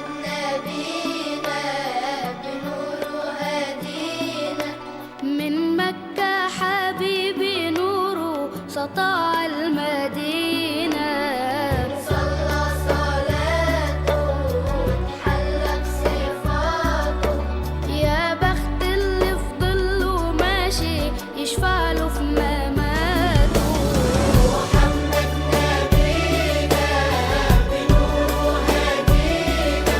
محمد نبينا بنور هدينا من مكة حبيبي نوره سطع المدينة صلى صلاته وتحلى بصفاته يا بخت اللي في ظله ماشي يشفع له في مماته محمد نبينا بنور هدينا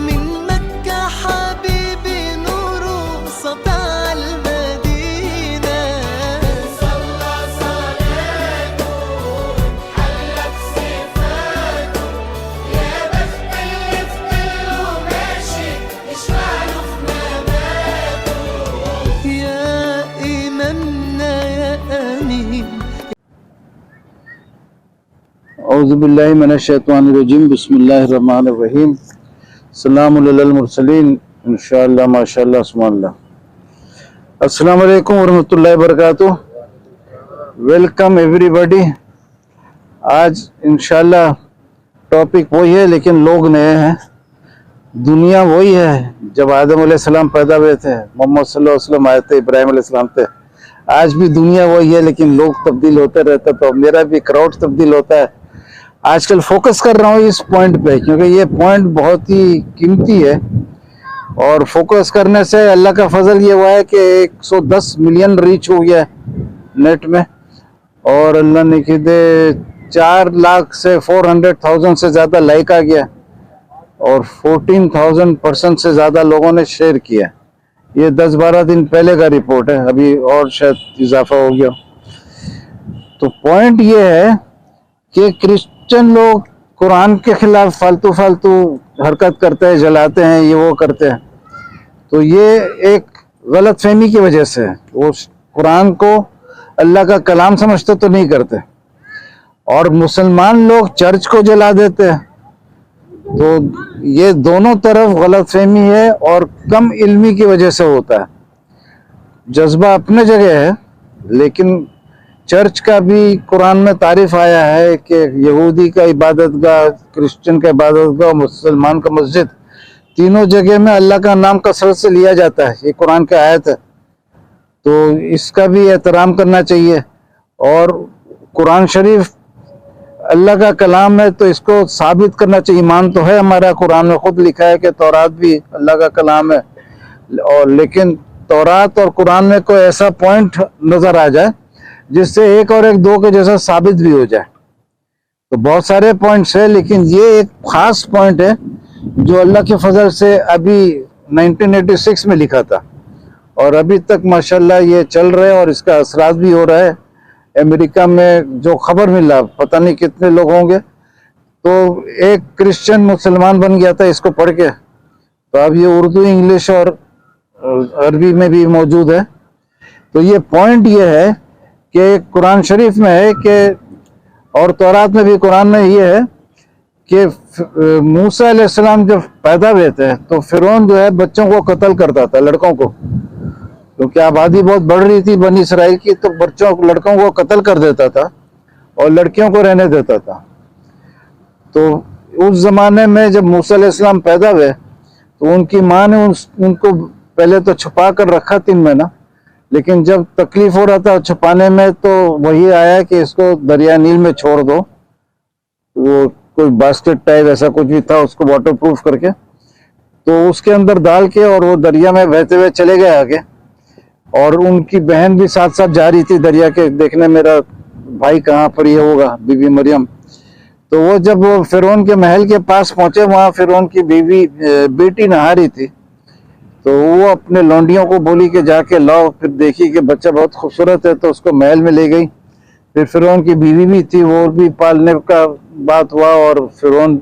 من مكة حبيبي نوره سطع المدينة صلى صلاته وتحلى بصفاته يا بخت اللي في ظله ماشي يشفع له في مماته يا إمامنا يا أمين اعوذ باللہ من الشیطان الرجیم بسم اللہ الرحمن الرحیم السلام علی المرسلین انشاءاللہ ماشاءاللہ سبحان اللہ. السلام علیکم ورحمۃ اللہ وبرکاتہ. Welcome every body. آج انشاءاللہ ٹاپک وہی ہے لیکن لوگ نئے ہیں. دنیا وہی ہے جب آدم علیہ السلام پیدا ہوئے تھے, محمد صلی اللہ علیہ وسلم آئے تھے, ابراہیم علیہ السلام تھے. آج بھی دنیا وہی ہے لیکن لوگ تبدیل ہوتے رہتے, تو میرا بھی کراؤڈ تبدیل ہوتا ہے. آج کل فوکس کر رہا ہوں اس پوائنٹ پہ کیونکہ یہ پوائنٹ بہت ہی قیمتی ہے, اور فوکس کرنے سے اللہ کا فضل یہ ہوا ہے کہ 110 ملین ریچ ہو گیا ہے نیٹ میں, اور اللہ نے کہ دے 4 لاکھ سے 400,000 سے زیادہ لائک آ گیا, اور 14,000% سے زیادہ لوگوں نے شیئر کیا. یہ 10-12 دن پہلے کا رپورٹ ہے, ابھی اور شاید اضافہ ہو گیا. تو پوائنٹ یہ ہے کہ کرسچن لوگ قرآن کے خلاف فالتو حرکت کرتے ہیں, جلاتے ہیں, یہ وہ کرتے ہیں. تو یہ ایک غلط فہمی کی وجہ سے وہ قرآن کو اللہ کا کلام سمجھتے تو نہیں کرتے, اور مسلمان لوگ چرچ کو جلا دیتے ہیں. تو یہ دونوں طرف غلط فہمی ہے اور کم علمی کی وجہ سے ہوتا ہے. جذبہ اپنے جگہ ہے, لیکن چرچ کا بھی قرآن میں تعریف آیا ہے کہ یہودی کا عبادت گاہ, کرسچن کا عبادت گاہ, مسلمان کا مسجد, تینوں جگہ میں اللہ کا نام کثرت سے لیا جاتا ہے. یہ قرآن کی آیت ہے, تو اس کا بھی احترام کرنا چاہیے. اور قرآن شریف اللہ کا کلام ہے تو اس کو ثابت کرنا چاہیے. ایمان تو ہے ہمارا, قرآن میں خود لکھا ہے کہ تورات بھی اللہ کا کلام ہے, اور لیکن تورات اور قرآن میں کوئی ایسا پوائنٹ نظر آ جائے جس سے 1 اور 1 2 کے جیسا ثابت بھی ہو جائے. تو بہت سارے پوائنٹس ہیں, لیکن یہ ایک خاص پوائنٹ ہے جو اللہ کے فضل سے ابھی 1986 میں لکھا تھا, اور ابھی تک ماشاءاللہ یہ چل رہے ہیں, اور اس کا اثرات بھی ہو رہا ہے. امریکہ میں جو خبر ملا, پتہ نہیں کتنے لوگ ہوں گے, تو ایک کرسچن مسلمان بن گیا تھا اس کو پڑھ کے. تو اب یہ اردو, انگلش اور عربی میں بھی موجود ہے. تو یہ پوائنٹ یہ ہے کہ قرآن شریف میں ہے کہ, اور تورات میں بھی قرآن میں یہ ہے کہ موسیٰ علیہ السلام جب پیدا ہوئے تھے تو فرعون جو ہے بچوں کو قتل کرتا تھا, لڑکوں کو, کیونکہ آبادی بہت بڑھ رہی تھی بنی اسرائیل کی, تو لڑکوں کو قتل کر دیتا تھا اور لڑکیوں کو رہنے دیتا تھا. تو اس زمانے میں جب موسیٰ علیہ السلام پیدا ہوئے تو ان کی ماں نے ان کو پہلے تو چھپا کر رکھا 3 مہینہ, لیکن جب تکلیف ہو رہا تھا چھپانے میں تو وہی آیا کہ اس کو دریا نیل میں چھوڑ دو. وہ کوئی باسکٹ ٹائپ ایسا کچھ بھی تھا, اس کو واٹر پروف کر کے, تو اس کے اندر ڈال کے, اور وہ دریا میں بہتے ہوئے چلے گئے آگے. اور ان کی بہن بھی ساتھ ساتھ جا رہی تھی دریا کے دیکھنے میرا بھائی کہاں پر یہ ہوگا, بی بی مریم. تو وہ جب فرعون کے محل کے پاس پہنچے, وہاں فرعون کی بیٹی نہا رہی تھی. تو وہ اپنے لونڈیوں کو بولی کہ جا کے لاؤ. پھر دیکھی کہ بچہ بہت خوبصورت ہے تو اس کو محل میں لے گئی. پھر فرعون کی بیوی بھی تھی, وہ بھی پالنے کا بات ہوا, اور فرعون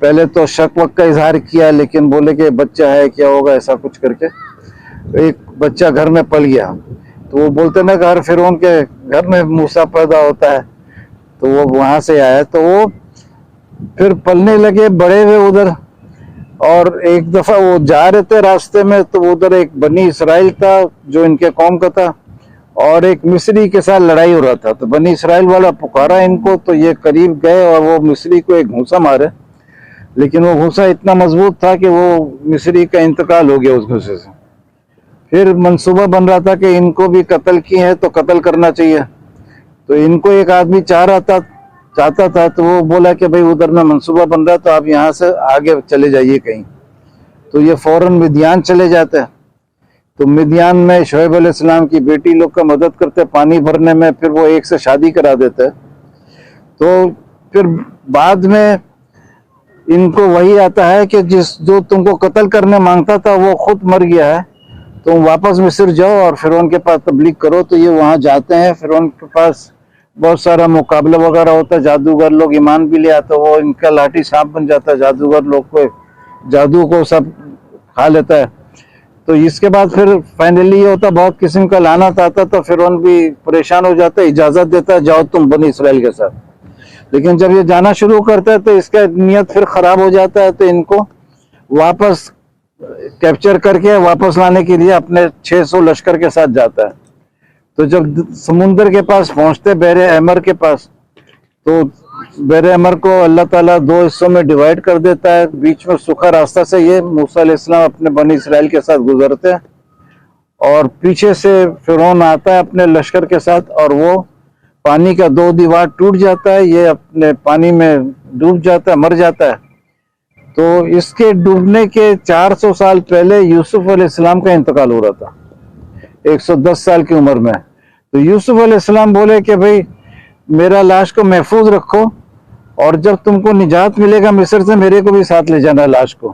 پہلے تو شک وک کا اظہار کیا, لیکن بولے کہ بچہ ہے, کیا ہوگا, ایسا کچھ کر کے ایک بچہ گھر میں پل گیا. تو وہ بولتے نا کہ ہر فرعون کے گھر میں موسیٰ پیدا ہوتا ہے, تو وہ وہاں سے آیا. تو وہ پھر پلنے لگے, بڑے ہوئے ادھر. اور ایک دفعہ وہ جا رہے تھے راستے میں, تو ادھر ایک بنی اسرائیل تھا جو ان کے قوم کا تھا, اور ایک مصری کے ساتھ لڑائی ہو رہا تھا. تو بنی اسرائیل والا پکارا ان کو, تو یہ قریب گئے اور وہ مصری کو ایک گھونسا مارے. لیکن وہ گھوسا اتنا مضبوط تھا کہ وہ مصری کا انتقال ہو گیا اس گھوسے سے. پھر منصوبہ بن رہا تھا کہ ان کو بھی قتل کیے ہیں تو قتل کرنا چاہیے. تو ان کو ایک آدمی چاہتا تھا تو وہ بولا کہ بھائی ادھر میں منصوبہ بن رہا ہے تو آپ یہاں سے آگے چلے جائیے کہیں. تو یہ فوراً مدیان چلے جاتے. تو مدیان میں شعیب علیہ السلام کی بیٹی لوگ کا مدد کرتے پانی بھرنے میں. پھر وہ ایک سے شادی کرا دیتے. تو پھر بعد میں ان کو وہی آتا ہے کہ جو تم کو قتل کرنے مانگتا تھا وہ خود مر گیا ہے, تم واپس مصر جاؤ اور فرعون کے پاس تبلیغ کرو. تو یہ وہاں جاتے ہیں. فرعون کے پاس بہت سارا مقابلہ وغیرہ ہوتا ہے, جادوگر لوگ ایمان بھی لے آتے, وہ ان کا لاٹھی سانپ بن جاتا ہے, جادوگر لوگ کو جادو کو سب کھا لیتا ہے. تو اس کے بعد پھر فائنلی یہ ہوتا بہت قسم کا لعنت آتا. تو فرعون بھی پریشان ہو جاتا ہے, اجازت دیتا ہے جاؤ تم بنی اسرائیل کے ساتھ. لیکن جب یہ جانا شروع کرتا ہے تو اس کا نیت پھر خراب ہو جاتا ہے. تو ان کو واپس کیپچر کر کے واپس لانے کے لیے اپنے 600 لشکر کے ساتھ جاتا ہے. تو جب سمندر کے پاس پہنچتے بحر احمر کے پاس, تو بحر احمر کو اللہ تعالیٰ 2 حصوں میں ڈیوائیڈ کر دیتا ہے. بیچ میں سوکھا راستہ سے یہ موسیٰ علیہ السلام اپنے بنی اسرائیل کے ساتھ گزرتے ہیں, اور پیچھے سے فرعون آتا ہے اپنے لشکر کے ساتھ, اور وہ پانی کا 2 دیوار ٹوٹ جاتا ہے. یہ اپنے پانی میں ڈوب جاتا ہے, مر جاتا ہے. تو اس کے ڈوبنے کے 400 سال پہلے یوسف علیہ السلام کا انتقال ہو رہا تھا 110 سال کی عمر میں. تو یوسف علیہ السلام بولے کہ بھائی میرا لاش کو محفوظ رکھو, اور جب تم کو نجات ملے گا مصر سے میرے کو بھی ساتھ لے جانا لاش کو.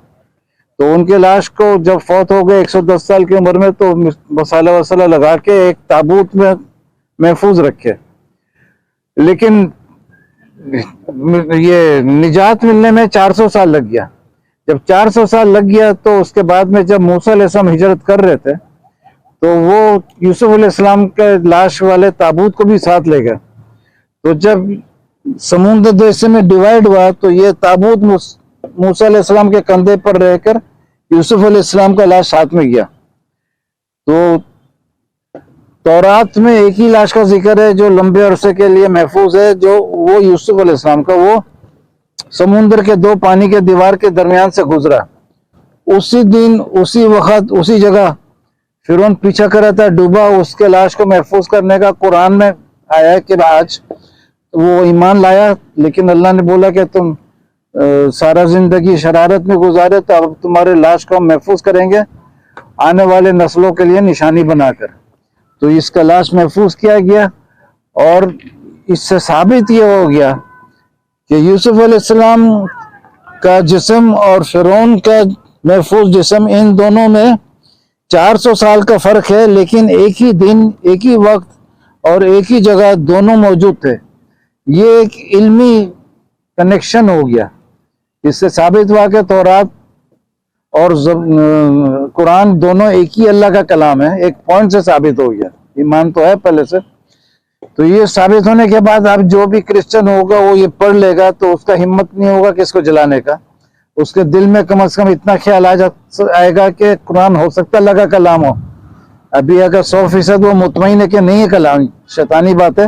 تو ان کے لاش کو جب فوت ہو گئے 110 سال کی عمر میں, تو مصالحہ وصالہ لگا کے ایک تابوت میں محفوظ رکھے. لیکن یہ نجات ملنے میں 400 سال لگ گیا. جب 400 سال لگ گیا تو اس کے بعد میں جب موسیٰ علیہ السلام ہجرت کر رہے تھے تو وہ یوسف علیہ السلام کے لاش والے تابوت کو بھی ساتھ لے گئے. تو جب سمندر 2 حصے میں ڈیوائیڈ ہوا تو یہ تابوت موسیٰ علیہ السلام کے کندھے پر رہ کر یوسف علیہ السلام کا لاش ساتھ میں گیا. تو تورات میں ایک ہی لاش کا ذکر ہے جو لمبے عرصے کے لیے محفوظ ہے, جو وہ یوسف علیہ السلام کا, وہ سمندر کے 2 پانی کے دیوار کے درمیان سے گزرا. اسی دن اسی وقت اسی جگہ فرعون پیچھا کر رہا تھا, ڈوبا. اس کے لاش کو محفوظ کرنے کا قرآن میں آیا ہے کہ آج وہ ایمان لایا, لیکن اللہ نے بولا کہ تم سارا زندگی شرارت میں گزارے, تو اب تمہارے لاش کو ہم محفوظ کریں گے آنے والے نسلوں کے لیے نشانی بنا کر. تو اس کا لاش محفوظ کیا گیا, اور اس سے ثابت یہ ہو گیا کہ یوسف علیہ السلام کا جسم اور فرعون کا محفوظ جسم, ان دونوں میں 400 سال کا فرق ہے, لیکن ایک ہی دن, ایک ہی وقت اور ایک ہی جگہ دونوں موجود تھے. یہ ایک علمی کنیکشن ہو گیا. اس سے ثابت ہوا کہ تورات اور قرآن دونوں ایک ہی اللہ کا کلام ہے. ایک پوائنٹ سے ثابت ہو گیا. ایمان تو ہے پہلے سے. تو یہ ثابت ہونے کے بعد اب جو بھی کرسچن ہوگا وہ یہ پڑھ لے گا تو اس کا ہمت نہیں ہوگا کہ اس کو جلانے کا. اس کے دل میں کم از کم اتنا خیال آئے گا کہ قرآن ہو سکتا ہے اللہ کا کلام ہو. ابھی اگر 100% وہ مطمئن ہے کہ نہیں ہے کلام, شیطانی بات ہے,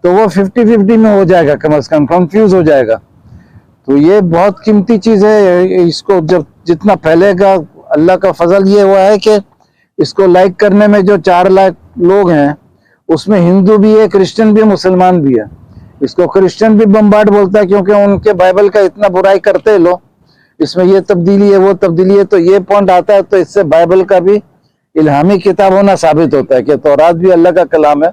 تو وہ 50-50 میں ہو جائے گا, کم از کم کنفیوز ہو جائے گا. تو یہ بہت قیمتی چیز ہے. اس کو جب جتنا پھیلے گا, اللہ کا فضل یہ ہوا ہے کہ اس کو لائک کرنے میں جو 4 لاکھ لوگ ہیں اس میں ہندو بھی ہے, کرسچن بھی ہے, مسلمان بھی ہے. اس کو کرسچن بھی بمبارڈ بولتا ہے کیونکہ ان کے بائبل کا اتنا برائی کرتے ہیں لوگ, اس میں یہ تبدیلی ہے وہ تبدیلی ہے. تو یہ پوائنٹ آتا ہے تو اس سے بائبل کا بھی الہامی کتاب ہونا ثابت ہوتا ہے کہ تورات بھی اللہ کا کلام ہے.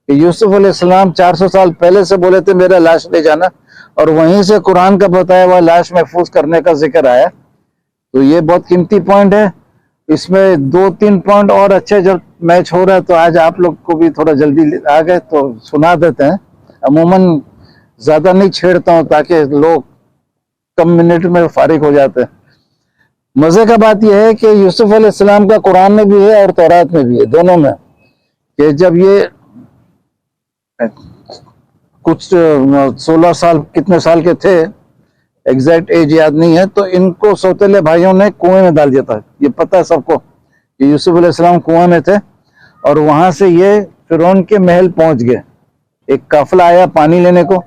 کہ یوسف علیہ السلام 400 سال پہلے سے بولے تھے میرا لاش لے جانا, اور وہیں سے قرآن کا بتایا ہوا لاش محفوظ کرنے کا ذکر آیا. تو یہ بہت قیمتی پوائنٹ ہے. اس میں 2-3 پوائنٹ اور اچھے جب میچ ہو رہا ہے تو آج آپ لوگ کو بھی تھوڑا جلدی آ گئے تو سنا دیتے ہیں. عموماً زیادہ نہیں چھیڑتا ہوں تاکہ لوگ کم منٹ میں فارغ ہو جاتے ہیں. مزے کا بات یہ ہے کہ یوسف علیہ السلام کا قرآن میں بھی ہے اور تورات میں بھی ہے, دونوں میں, کہ جب یہ کچھ 16 سال کتنے سال کے تھے, ایگزیکٹ ایج یاد نہیں ہے, تو ان کو سوتیلے بھائیوں نے کنویں میں ڈال دیا تھا. یہ پتہ ہے سب کو کہ یوسف علیہ السلام کنویں میں تھے, اور وہاں سے یہ فرعون کے محل پہنچ گئے. ایک قافلہ آیا پانی لینے کو,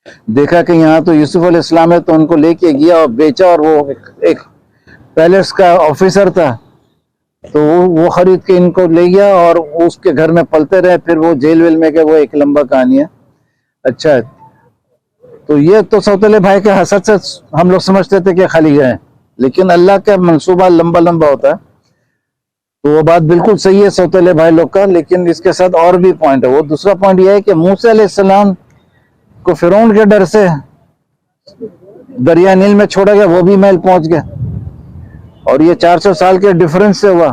دیکھا کہ یہاں تو یوسف علیہ السلام ہے، تو ان کو لے کے گیا اور بیچا، اور وہ ایک پیلس کا آفیسر تھا، تو وہ خرید کے ان کو لے گیا اور اس کے گھر میں پلتے رہے، پھر وہ جیل ویل میں گئے، وہ ایک لمبا کہانی ہے۔ اچھا، تو یہ تو سوتیلے بھائی کے حسد سے ہم لوگ سمجھتے تھے کہ خالی گئے، لیکن اللہ کا منصوبہ لمبا لمبا ہوتا ہے، تو وہ بات بالکل صحیح ہے سوتیلے بھائی لوگ کا۔ لیکن اس کے ساتھ اور بھی پوائنٹ ہے۔ وہ دوسرا پوائنٹ یہ ہے کہ موسیٰ علیہ السلام کو فرعون کے ڈر سے دریا نیل میں چھوڑا گیا، وہ بھی محل پہنچ گیا، اور یہ 400 سال کے ڈیفرنس سے ہوا۔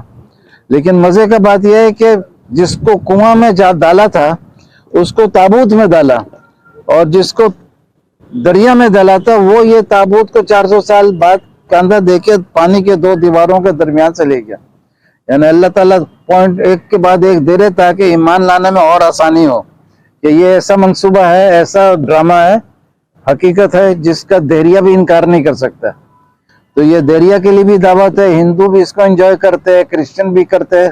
لیکن مزے کا بات یہ ہے کہ جس کو کنواں میں ڈالا تھا اس کو تابوت میں ڈالا، اور جس کو دریا میں ڈالا تھا وہ یہ تابوت کو 400 سال بعد کاندھا دے کے پانی کے 2 دیواروں کے درمیان سے لے گیا۔ یعنی اللہ تعالیٰ پوائنٹ ایک کے بعد ایک دے رہے تاکہ ایمان لانے میں اور آسانی ہو، کہ یہ ایسا منصوبہ ہے، ایسا ڈرامہ ہے، حقیقت ہے جس کا دہریہ بھی انکار نہیں کر سکتا۔ تو یہ دہریہ کے لیے بھی دعوت ہے، ہندو بھی اس کو انجوائے کرتے ہیں، کرسچن بھی کرتے ہیں،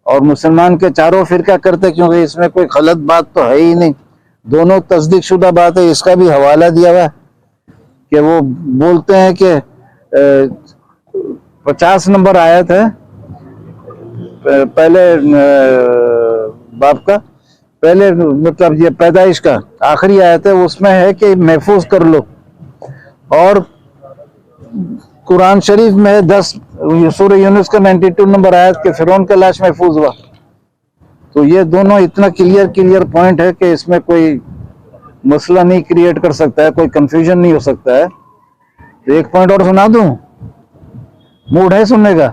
اور مسلمان کے چاروں فرقہ کرتے، کیونکہ اس میں کوئی غلط بات تو ہے ہی نہیں، دونوں تصدیق شدہ بات ہے۔ اس کا بھی حوالہ دیا ہوا ہے کہ وہ بولتے ہیں کہ 50 نمبر آیت ہے پہلے باب کا، پہلے مطلب یہ پیدائش کا آخری آیت ہے، اس میں ہے کہ محفوظ کر لو، اور قرآن شریف میں 10 سورہ یونس کا 92 نمبر آیت کہ فرعون کا لاش محفوظ ہوا۔ تو یہ دونوں اتنا کلیئر پوائنٹ ہے کہ اس میں کوئی مسئلہ نہیں کریٹ کر سکتا ہے، کوئی کنفیوژن نہیں ہو سکتا ہے۔ ایک پوائنٹ اور سنا دوں، موڈ ہے سننے کا؟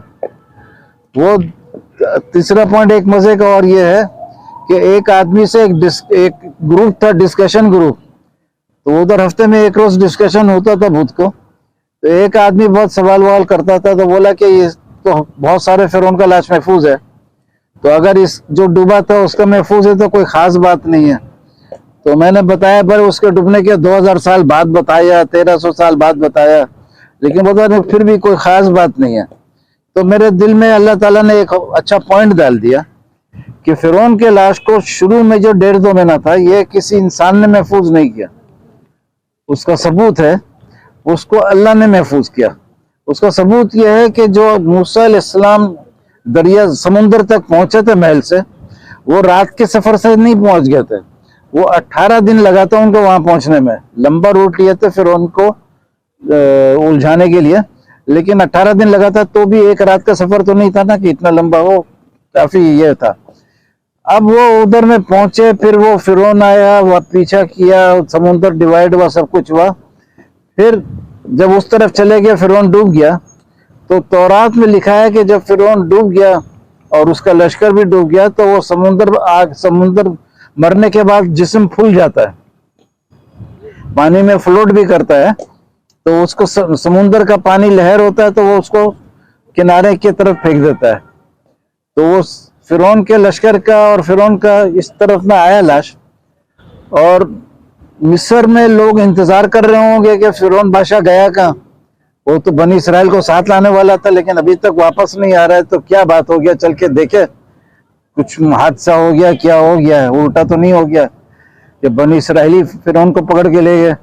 وہ تیسرا پوائنٹ ایک مزے کا اور یہ ہے کہ ایک آدمی سے ایک گروپ تھا، ڈسکشن گروپ، تو ادھر ہفتے میں ایک روز ڈسکشن ہوتا تھا بدھ کو، تو ایک آدمی بہت سوال کرتا تھا، تو بولا کہ یہ تو بہت سارے فرعون کا لاش محفوظ ہے، تو اگر اس جو ڈوبا تھا اس کا محفوظ ہے تو کوئی خاص بات نہیں ہے۔ تو میں نے بتایا پر اس کے ڈوبنے کے 2000 سال بعد بتایا، 1300 سال بعد بتایا، لیکن بتا نہیں پھر بھی کوئی خاص بات نہیں ہے۔ تو میرے دل میں اللہ تعالیٰ نے ایک اچھا پوائنٹ ڈال دیا کہ فرعون کے لاش کو شروع میں جو 1.5-2 مہینہ تھا یہ کسی انسان نے محفوظ نہیں کیا، اس کا ثبوت ہے اس کو اللہ نے محفوظ کیا۔ اس کا ثبوت یہ ہے کہ جو موسیٰ علیہ السلام دریا سمندر تک پہنچے تھے محل سے، وہ رات کے سفر سے نہیں پہنچ گئے تھے، وہ 18 دن لگا تھا ان کو وہاں پہنچنے میں، لمبا روٹ لیے تھے فرعون کو الجھانے کے لیے، لیکن 18 دن لگا تھا، تو بھی ایک رات کا سفر تو نہیں تھا نا کہ اتنا لمبا، وہ کافی یہ تھا۔ اب وہ ادھر میں پہنچے، پھر وہ فرعون آیا، وہ پیچھا کیا، سمندر ڈیوائیڈ ہوا، سب کچھ ہوا، پھر جب اس طرف چلے گئے فرعون ڈوب گیا، تو تورات میں لکھا ہے کہ جب فرعون ڈوب گیا اور اس کا لشکر بھی ڈوب گیا تو وہ سمندر مرنے کے بعد جسم پھول جاتا ہے، پانی میں فلوٹ بھی کرتا ہے، تو اس کو سمندر کا پانی لہر ہوتا ہے تو وہ اس کو کنارے کی طرف پھینک دیتا ہے۔ تو وہ فرعون کے لشکر کا اور فرعون کا اس طرف میں آیا لاش، اور مصر میں لوگ انتظار کر رہے ہوں گے کہ فرعون بادشاہ گیا کہاں، وہ تو بنی اسرائیل کو ساتھ لانے والا تھا لیکن ابھی تک واپس نہیں آ رہا ہے، تو کیا بات ہو گیا، چل کے دیکھے کچھ حادثہ ہو گیا، کیا ہو گیا ہے، الٹا تو نہیں ہو گیا کہ بنی اسرائیلی فرعون کو پکڑ کے لے گئے۔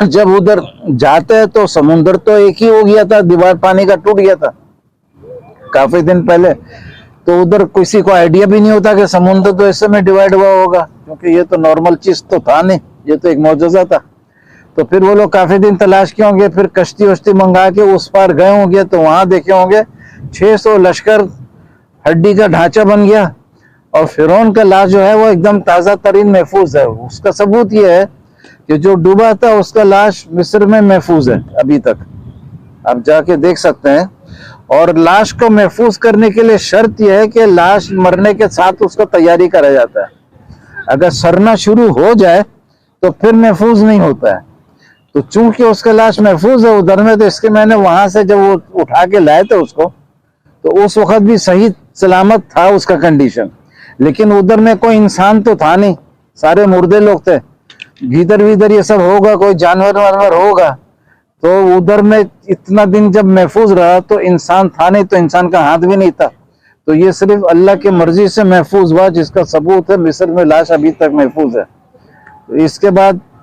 جب ادھر جاتے ہیں تو سمندر تو ایک ہی ہو گیا تھا، دیوار پانی کا ٹوٹ گیا تھا کافی دن پہلے، تو ادھر کسی کو آئیڈیا بھی نہیں ہوتا کہ سمندر تو ایسے میں ڈیوائیڈ ہوا ہوگا، کیونکہ یہ تو نارمل چیز تو تھا نہیں، یہ تو ایک معجزہ تھا۔ تو پھر وہ لوگ کافی دن تلاش کیے ہوں گے، پھر کشتی وشتی منگا کے اس پار گئے ہوں گے، تو وہاں دیکھے ہوں گے 600 لشکر ہڈی کا ڈھانچہ بن گیا، اور فرعون کا لاش جو ہے وہ ایک دم تازہ ترین محفوظ ہے۔ اس کا ثبوت یہ ہے کہ جو ڈوبا تھا اس کا لاش مصر میں محفوظ ہے ابھی تک، آپ جا کے دیکھ سکتے ہیں۔ اور لاش کو محفوظ کرنے کے لیے شرط یہ ہے کہ لاش مرنے کے ساتھ اس کو تیاری کرا جاتا ہے، اگر سڑنا شروع ہو جائے تو پھر محفوظ نہیں ہوتا ہے۔ تو چونکہ اس کا لاش محفوظ ہے ادھر میں، تو اس کے میں نے وہاں سے جب وہ اٹھا کے لائے تھے اس کو، تو اس وقت بھی صحیح سلامت تھا اس کا کنڈیشن، لیکن ادھر میں کوئی انسان تو تھا نہیں، سارے مردے لوگ تھے، گیدر ویدر یہ سب ہوگا، کوئی جانور وانور ہوگا، تو ادھر میں اتنا دن جب محفوظ رہا تو انسان تھا نہیں، تو انسان کا ہاتھ بھی نہیں تھا، تو یہ صرف اللہ کی مرضی سے محفوظ ہوا، جس کا ثبوت ہے مصر میں لاش ابھی تک محفوظ ہے۔ اس کے بعد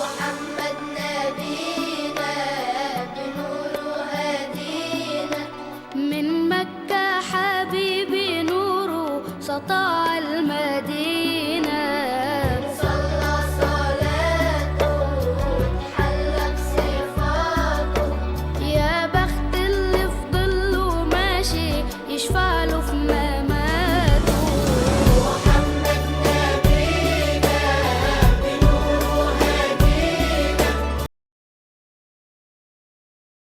محمد نبينا بنور هدينا من مكة حبيبي نوره سطع المدينة صلى صلاته وتحلى بصفاته يا بخت اللي في ظله ماشي يشفع له في